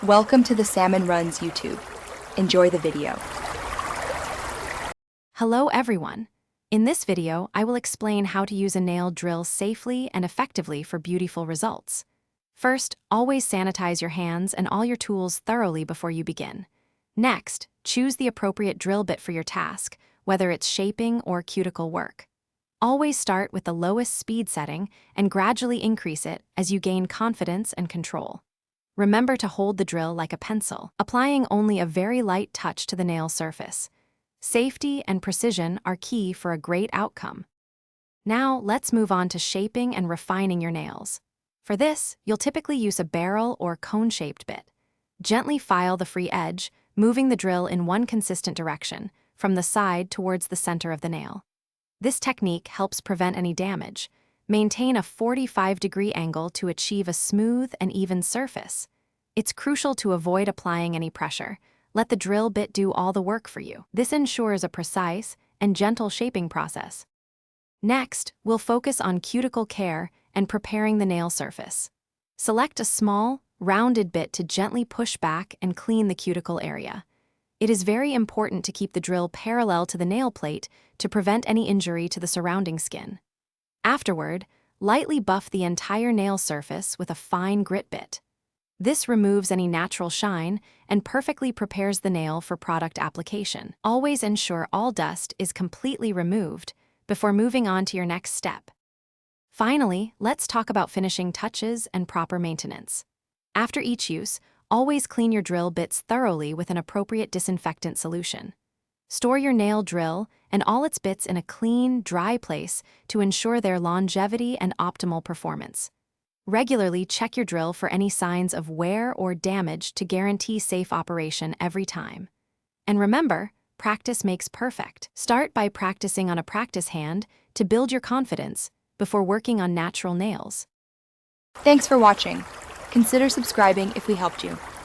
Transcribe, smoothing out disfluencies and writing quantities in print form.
Welcome to the Salmon Runs YouTube. Enjoy the video. Hello everyone. In this video, I will explain how to use a nail drill safely and effectively for beautiful results. First, always sanitize your hands and all your tools thoroughly before you begin. Next, choose the appropriate drill bit for your task, whether it's shaping or cuticle work. Always start with the lowest speed setting and gradually increase it as you gain confidence and control. Remember to hold the drill like a pencil, applying only a very light touch to the nail surface. Safety and precision are key for a great outcome. Now, let's move on to shaping and refining your nails. For this, you'll typically use a barrel or cone-shaped bit. Gently file the free edge, moving the drill in one consistent direction, from the side towards the center of the nail. This technique helps prevent any damage. Maintain a 45-degree angle to achieve a smooth and even surface. It's crucial to avoid applying any pressure. Let the drill bit do all the work for you. This ensures a precise and gentle shaping process. Next, we'll focus on cuticle care and preparing the nail surface. Select a small, rounded bit to gently push back and clean the cuticle area. It is very important to keep the drill parallel to the nail plate to prevent any injury to the surrounding skin. Afterward, lightly buff the entire nail surface with a fine grit bit. This removes any natural shine and perfectly prepares the nail for product application. Always ensure all dust is completely removed before moving on to your next step. Finally, let's talk about finishing touches and proper maintenance. After each use, always clean your drill bits thoroughly with an appropriate disinfectant solution. Store your nail drill and all its bits in a clean, dry place to ensure their longevity and optimal performance. Regularly check your drill for any signs of wear or damage to guarantee safe operation every time. And remember, practice makes perfect. Start by practicing on a practice hand to build your confidence before working on natural nails. Thanks for watching. Consider subscribing if we helped you.